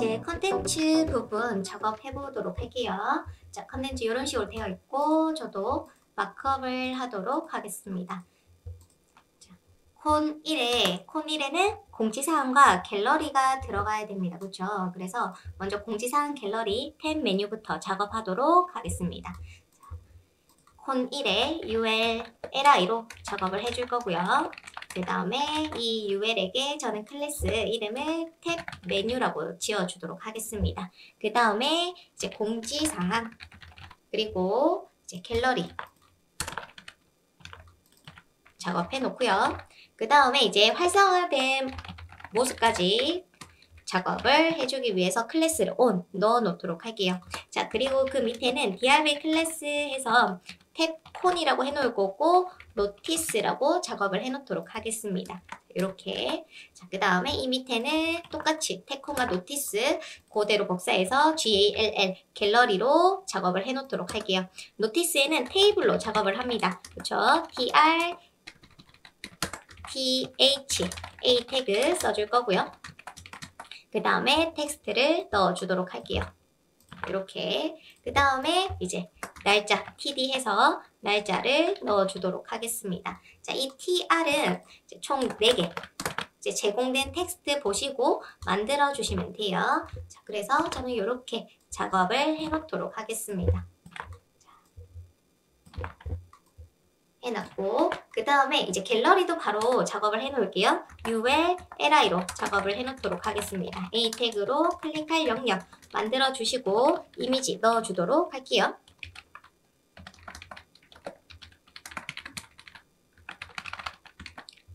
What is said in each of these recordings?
이제 컨텐츠 부분 작업해 보도록 할게요. 자, 컨텐츠 이런 식으로 되어 있고 저도 마크업을 하도록 하겠습니다. 자, 콘 1에는 공지사항과 갤러리가 들어가야 됩니다. 그렇죠? 그래서 먼저 공지사항 갤러리 탭 메뉴부터 작업하도록 하겠습니다. 콘 1에 UL li로 작업을 해줄 거고요. 그 다음에 이 UL에게 저는 클래스 이름을 탭 메뉴라고 지어주도록 하겠습니다. 그 다음에 이제 공지사항 그리고 이제 갤러리 작업해 놓고요. 그 다음에 이제 활성화된 모습까지 작업을 해주기 위해서 클래스를 on 넣어 놓도록 할게요. 자, 그리고 그 밑에는 DRB 클래스 해서 탭 콘이라고 해놓을 거고 노티스라고 작업을 해놓도록 하겠습니다. 이렇게. 자, 그 다음에 이 밑에는 똑같이 탭 콘과 노티스 그대로 복사해서 GALL 갤러리로 작업을 해놓도록 할게요. 노티스에는 테이블로 작업을 합니다. 그렇죠? TR TH A 태그 써줄 거고요. 그 다음에 텍스트를 넣어주도록 할게요. 이렇게. 그 다음에 이제 날짜 TD 해서 날짜를 넣어주도록 하겠습니다. 자, 이 TR은 이제 총 4개 이제 제공된 텍스트 보시고 만들어 주시면 돼요. 자, 그래서 저는 이렇게 작업을 해놓도록 하겠습니다. 해놨고 그 다음에 이제 갤러리도 바로 작업을 해놓을게요. UL li로 작업을 해놓도록 하겠습니다. A 태그로 클릭할 영역 만들어 주시고 이미지 넣어주도록 할게요.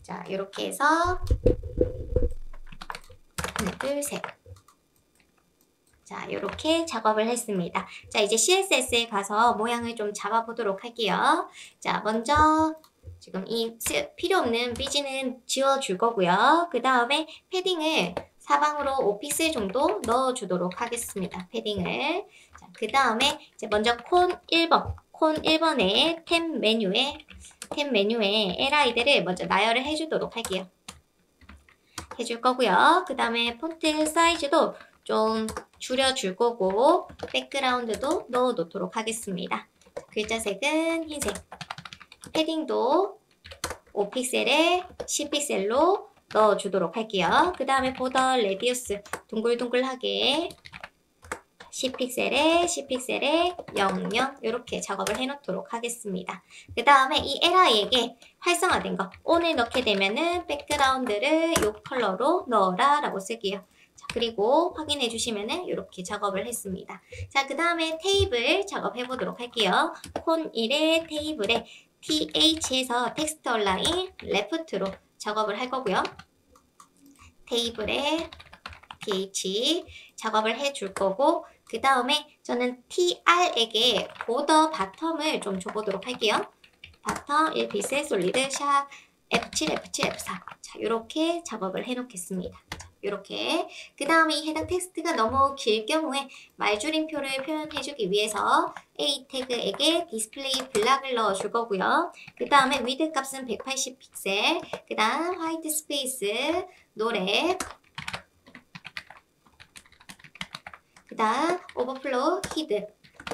자, 이렇게 해서 하나, 둘, 셋. 자, 이렇게 작업을 했습니다. 자, 이제 CSS에 가서 모양을 좀 잡아보도록 할게요. 자, 먼저 지금 이 필요 없는 삐지는 지워줄 거고요. 그 다음에 패딩을 사방으로 5픽셀 정도 넣어주도록 하겠습니다. 패딩을. 자, 그 다음에 이제 먼저 콘 1번의 탭 메뉴에 li들을 먼저 나열을 해주도록 할게요. 해줄 거고요. 그 다음에 폰트 사이즈도 좀 줄여줄 거고 백그라운드도 넣어 놓도록 하겠습니다. 글자 색은 흰색. 패딩도 5픽셀에 10픽셀로 넣어주도록 할게요. 그 다음에 보더 레디우스 동글동글하게 10픽셀에 00 이렇게 작업을 해놓도록 하겠습니다. 그 다음에 이 li에게 활성화된 거 on을 넣게 되면은 백그라운드를 이 컬러로 넣어라 라고 쓸게요. 자, 그리고 확인해 주시면은 이렇게 작업을 했습니다. 자, 그 다음에 테이블 작업해 보도록 할게요. 콘 1의 테이블에 TH에서 텍스트 얼라인 레프트로 작업을 할 거고요. 테이블에 TH 작업을 해 줄 거고 그 다음에 저는 TR에게 보더 바텀을 좀 줘보도록 할게요. 바텀 1픽셀 솔리드 샵 F7, F7, F4 자, 이렇게 작업을 해 놓겠습니다. 이렇게. 그 다음에 이 해당 텍스트가 너무 길 경우에 말줄임표를 표현해주기 위해서 A 태그에게 디스플레이 블락을 넣어줄 거고요. 그 다음에 위드 값은 180픽셀, 그 다음 화이트 스페이스, 노래, 그 다음 오버플로우, 히드,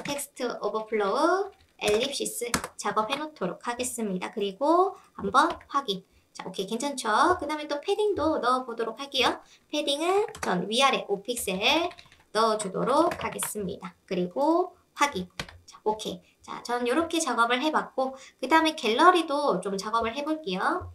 텍스트 오버플로우, 엘립시스 작업해 놓도록 하겠습니다. 그리고 한번 확인. 자, 오케이, 괜찮죠? 그 다음에 또 패딩도 넣어보도록 할게요. 패딩은 전 위아래 5픽셀 넣어주도록 하겠습니다. 그리고 확인. 자, 오케이. 자, 전 이렇게 작업을 해봤고, 그 다음에 갤러리도 좀 작업을 해볼게요.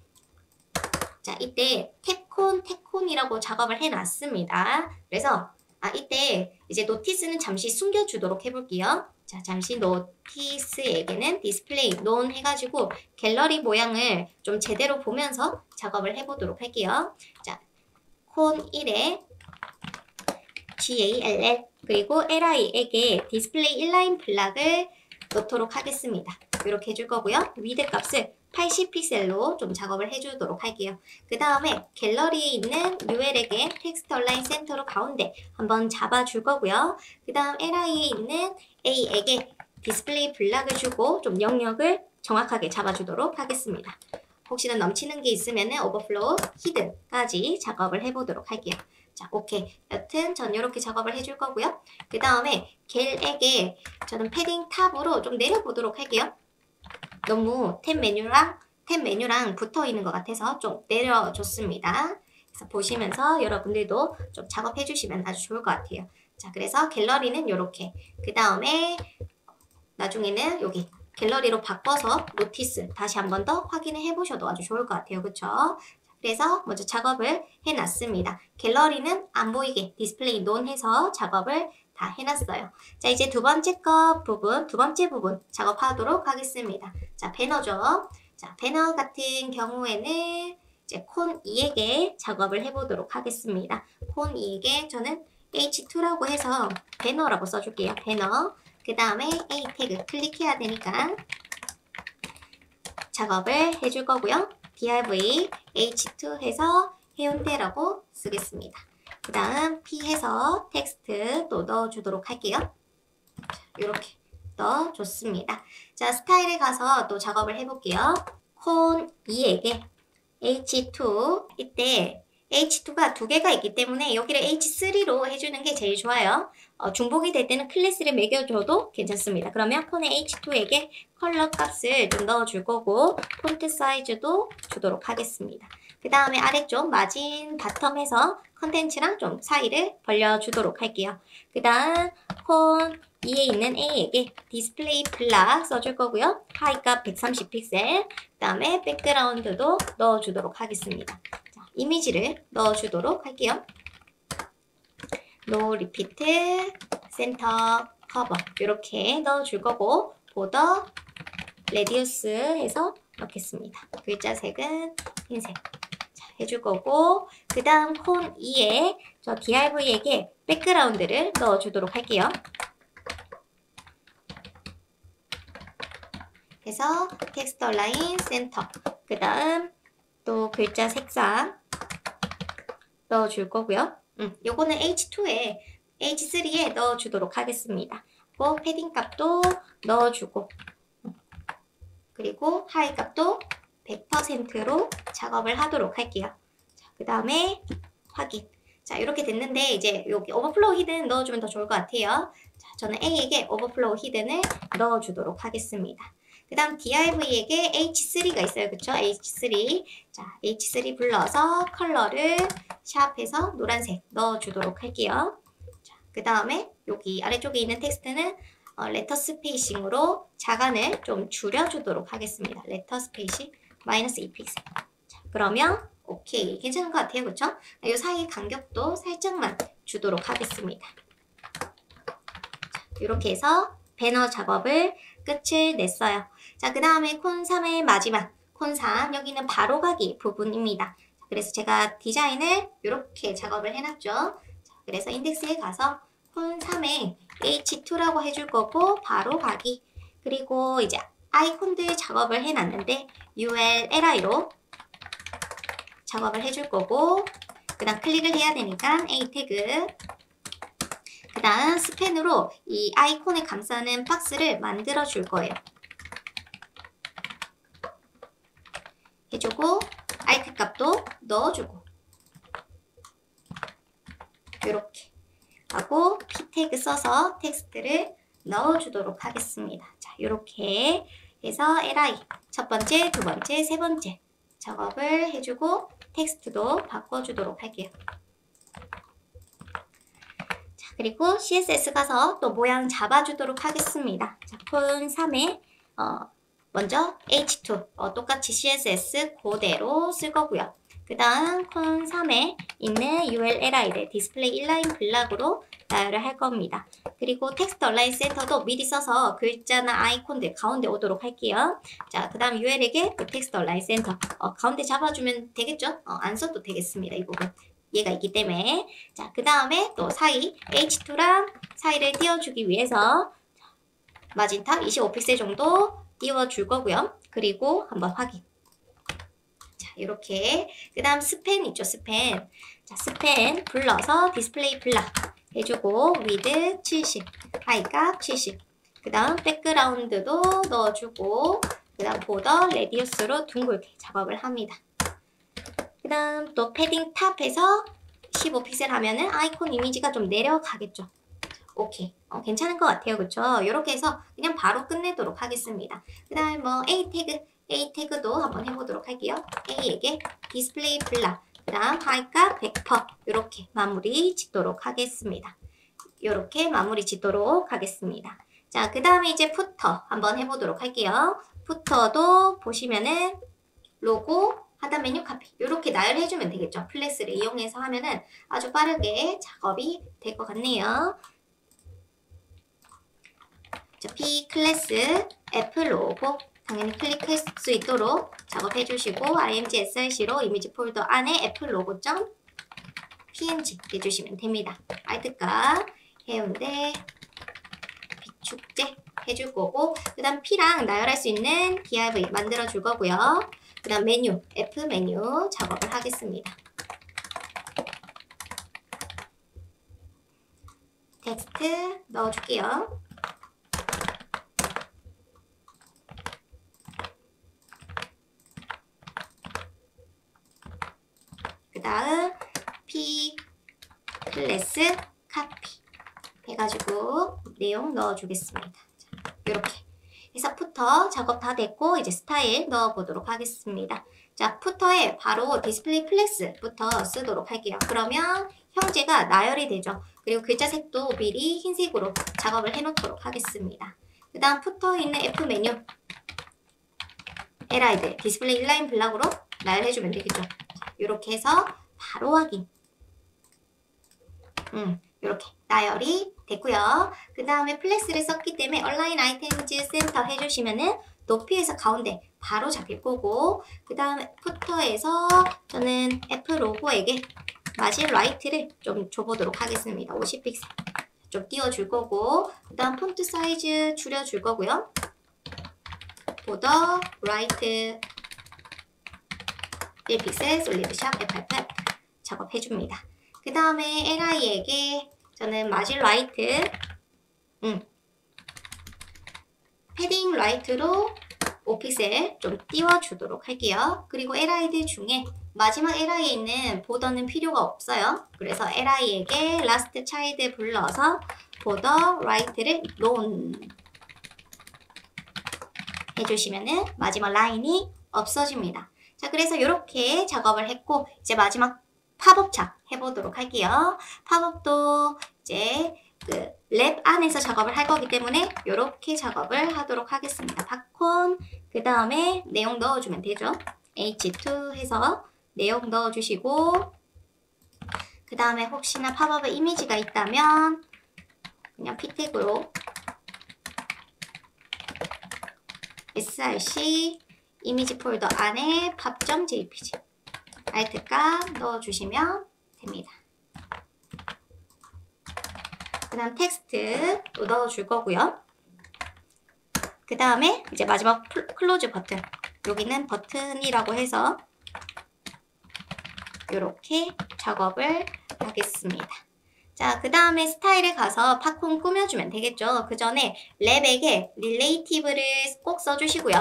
자, 이때 탭콘이라고 작업을 해놨습니다. 그래서, 이때 이제 노티스는 잠시 숨겨주도록 해볼게요. 자, 잠시 노티스에게는 디스플레이 논 해가지고 갤러리 모양을 좀 제대로 보면서 작업을 해보도록 할게요. 자, 콘 1에 GALL 그리고 li에게 디스플레이 인라인 블락을 넣도록 하겠습니다. 이렇게 해줄 거고요. 위드 값을 80픽셀로 좀 작업을 해주도록 할게요. 그 다음에 갤러리에 있는 UL에게 텍스트 얼라인 센터로 가운데 한번 잡아줄 거고요. 그 다음 li에 있는 A에게 디스플레이 블락을 주고 좀 영역을 정확하게 잡아주도록 하겠습니다. 혹시나 넘치는 게 있으면 오버플로우, 히든까지 작업을 해보도록 할게요. 자, 오케이. 여튼 전 이렇게 작업을 해줄 거고요. 그 다음에 겔에게 저는 패딩 탑으로 좀 내려보도록 할게요. 너무 탭 메뉴랑 붙어 있는 것 같아서 좀 내려줬습니다. 그래서 보시면서 여러분들도 좀 작업해 주시면 아주 좋을 것 같아요. 자, 그래서 갤러리는 이렇게. 그 다음에 나중에는 여기 갤러리로 바꿔서 노티스 다시 한 번 더 확인을 해보셔도 아주 좋을 것 같아요. 그쵸? 그래서 먼저 작업을 해놨습니다. 갤러리는 안 보이게 디스플레이 논 해서 작업을 다 해놨어요. 자, 이제 두 번째 부분 작업하도록 하겠습니다. 자, 배너죠. 자, 배너 같은 경우에는 이제 콘 2에게 작업을 해보도록 하겠습니다. 콘 2에게 저는 H2라고 해서 배너라고 써줄게요. 배너. 그 다음에 A 태그 클릭해야 되니까 작업을 해줄 거고요. div H2 해서 해운대라고 쓰겠습니다. 그 다음 P 해서 텍스트 또 넣어주도록 할게요. 이렇게 넣어줬습니다. 자, 스타일에 가서 또 작업을 해볼게요. 콘 2에게 H2 이때 H2가 두 개가 있기 때문에 여기를 H3로 해주는 게 제일 좋아요. 중복이 될 때는 클래스를 매겨줘도 괜찮습니다. 그러면 폰의 H2에게 컬러 값을 좀 넣어줄 거고 폰트 사이즈도 주도록 하겠습니다. 그 다음에 아래쪽 마진 바텀에서 컨텐츠랑 좀 사이를 벌려주도록 할게요. 그 다음 폰 2에 있는 A에게 디스플레이 블락 써줄 거고요. 하이 값 130픽셀 그 다음에 백그라운드도 넣어주도록 하겠습니다. 자, 이미지를 넣어주도록 할게요. 노 리피트 센터 커버 이렇게 넣어줄 거고 보더 레디우스 해서 넣겠습니다. 글자 색은 흰색 자, 해줄 거고 그 다음 콘 2에 저 div에게 백그라운드를 넣어주도록 할게요. 그래서 텍스트 얼라인 센터 그 다음 또 글자 색상 넣어줄 거고요. 요거는 H2에 H3에 넣어주도록 하겠습니다. 그리고 패딩 값도 넣어주고 그리고 하이 값도 100%로 작업을 하도록 할게요. 그 다음에 확인. 자, 이렇게 됐는데 이제 여기 오버플로우 히든 넣어주면 더 좋을 것 같아요. 자, 저는 A에게 오버플로우 히든을 넣어주도록 하겠습니다. 그 다음 div에게 H3가 있어요. 그쵸? H3. 자, H3 불러서 컬러를 샵해서 노란색 넣어주도록 할게요. 자, 그 다음에 여기 아래쪽에 있는 텍스트는 레터 스페이싱으로 자간을 좀 줄여주도록 하겠습니다. 레터 스페이싱 마이너스 2픽셀. 자, 그러면 오케이. 괜찮은 것 같아요. 그쵸? 이 사이 간격도 살짝만 주도록 하겠습니다. 자, 이렇게 해서 배너 작업을 끝을 냈어요. 자, 그 다음에 콘 3의 마지막 콘 3 여기는 바로가기 부분입니다. 그래서 제가 디자인을 이렇게 작업을 해놨죠. 자, 그래서 인덱스에 가서 콘 3에 H2라고 해줄 거고 바로가기 그리고 이제 아이콘들 작업을 해놨는데 ULLI로 작업을 해줄 거고 그 다음 클릭을 해야 되니까 A 태그 그 다음 스펜으로 이 아이콘을 감싸는 박스를 만들어 줄 거예요. 해주고 알트 값도 넣어주고 이렇게 하고 P 태그 써서 텍스트를 넣어주도록 하겠습니다. 자, 이렇게 해서 li 첫 번째, 두 번째, 세 번째 작업을 해주고 텍스트도 바꿔주도록 할게요. 자, 그리고 CSS 가서 또 모양 잡아주도록 하겠습니다. 자, 폰 3에 먼저 H2 똑같이 CSS 그대로 쓸 거고요. 그 다음 콘 3에 있는 ULLI를 디스플레이 인라인 블락으로 나열을 할 겁니다. 그리고 텍스트 얼라인 센터도 미리 써서 글자나 아이콘들 가운데 오도록 할게요. 자, 그 다음 UL에게 또 텍스트 얼라인 센터 가운데 잡아주면 되겠죠? 안 써도 되겠습니다. 이 부분. 얘가 있기 때문에. 자, 그 다음에 또 사이 H2랑 사이를 띄워주기 위해서 마진탑 25픽셀 정도 띄워줄 거고요. 그리고 한번 확인. 자, 이렇게. 그 다음 스팬 있죠, 스팬. 자, 스팬 불러서 디스플레이 블락 해주고, 위드 70, 하이값 70. 그 다음 백그라운드도 넣어주고, 그 다음 보더 레디우스로 둥글게 작업을 합니다. 그 다음 또 패딩 탑에서 15픽셀 하면은 아이콘 이미지가 좀 내려가겠죠. 오케이. 괜찮은 것 같아요. 그쵸? 이렇게 해서 그냥 바로 끝내도록 하겠습니다. 그 다음에 뭐 A 태그도 한번 해보도록 할게요. A에게 디스플레이 블락, 그 다음 하이값 100% 이렇게 마무리 짓도록 하겠습니다. 이렇게 마무리 짓도록 하겠습니다. 자, 그 다음에 이제 푸터 한번 해보도록 할게요. 푸터도 보시면은 로고, 하단 메뉴 카피 이렇게 나열해주면 되겠죠. 플렉스를 이용해서 하면은 아주 빠르게 작업이 될 것 같네요. 자, P 클래스, F 로고 당연히 클릭할 수 있도록 작업해 주시고 img src로 이미지 폴더 안에 F 로고.png 해주시면 됩니다. 알트값, 해운대, 비축제 해줄 거고 그 다음 P랑 나열할 수 있는 div 만들어 줄 거고요. 그 다음 메뉴, F 메뉴 작업을 하겠습니다. 텍스트 넣어줄게요. 그 다음 P 클래스 카피 해가지고 내용 넣어주겠습니다. 자, 이렇게 해서 푸터 작업 다 됐고 이제 스타일 넣어보도록 하겠습니다. 자, 푸터에 바로 디스플레이 플렉스부터 쓰도록 할게요. 그러면 형제가 나열이 되죠. 그리고 글자 색도 미리 흰색으로 작업을 해놓도록 하겠습니다. 그 다음 푸터에 있는 F 메뉴 LID 디스플레이 인라인 블락으로 나열해주면 되겠죠. 이렇게 해서 바로 확인. 이렇게 나열이 됐고요. 그 다음에 플렉스를 썼기 때문에 얼라인 아이템즈 센터 해주시면은 높이에서 가운데 바로 잡힐 거고 그 다음에 푸터에서 저는 F 로고에게 마진 라이트를 좀 줘보도록 하겠습니다. 50픽셀 좀 띄워줄 거고 그 다음 폰트 사이즈 줄여줄 거고요. 보더 라이트 1픽셀 솔리드 샵 F88 작업해줍니다. 그 다음에 LI에게 저는 마진 라이트 패딩 라이트로 5픽셀 좀 띄워주도록 할게요. 그리고 LI들 중에 마지막 LI에 있는 보더는 필요가 없어요. 그래서 LI에게 라스트 차일드 불러서 보더 라이트를 논 해주시면은 마지막 라인이 없어집니다. 자, 그래서 이렇게 작업을 했고 이제 마지막 팝업창 해보도록 할게요. 팝업도 이제 그 랩 안에서 작업을 할 거기 때문에 이렇게 작업을 하도록 하겠습니다. 팝콘 그 다음에 내용 넣어주면 되죠. H2 해서 내용 넣어주시고 그 다음에 혹시나 팝업에 이미지가 있다면 그냥 P 태그로 src 이미지 폴더 안에 pop.jpg 알트값 넣어주시면 됩니다. 그 다음 텍스트 또 넣어줄 거고요. 그 다음에 이제 마지막 클로즈 버튼 여기는 버튼이라고 해서 이렇게 작업을 하겠습니다. 자, 그 다음에 스타일에 가서 팝콘 꾸며주면 되겠죠. 그 전에 랩에게 릴레이티브를 꼭 써주시고요.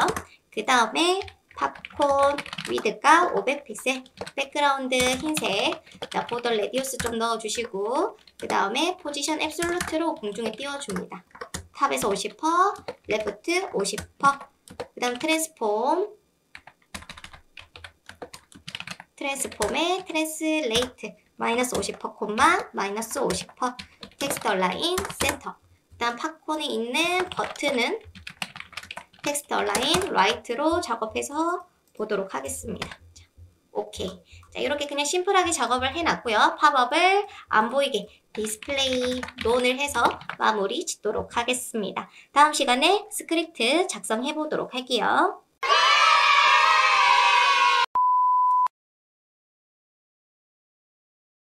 그 다음에 팝콘 위드가 500픽셀 백그라운드 흰색 자, 보더 레디우스 좀 넣어주시고 그 다음에 포지션 앱솔루트로 공중에 띄워줍니다. 탑에서 50%, 레프트 50%, 그 다음 트랜스폼의 트랜스레이트 마이너스 50% 콤마 마이너스 50% 텍스트 얼라인 센터 그 다음 팝콘에 있는 버튼은 텍스트 얼라인 라이트로 작업해서 보도록 하겠습니다. 자, 오케이. 자, 이렇게 그냥 심플하게 작업을 해놨고요. 팝업을 안 보이게 디스플레이 논을 해서 마무리 짓도록 하겠습니다. 다음 시간에 스크립트 작성해 보도록 할게요.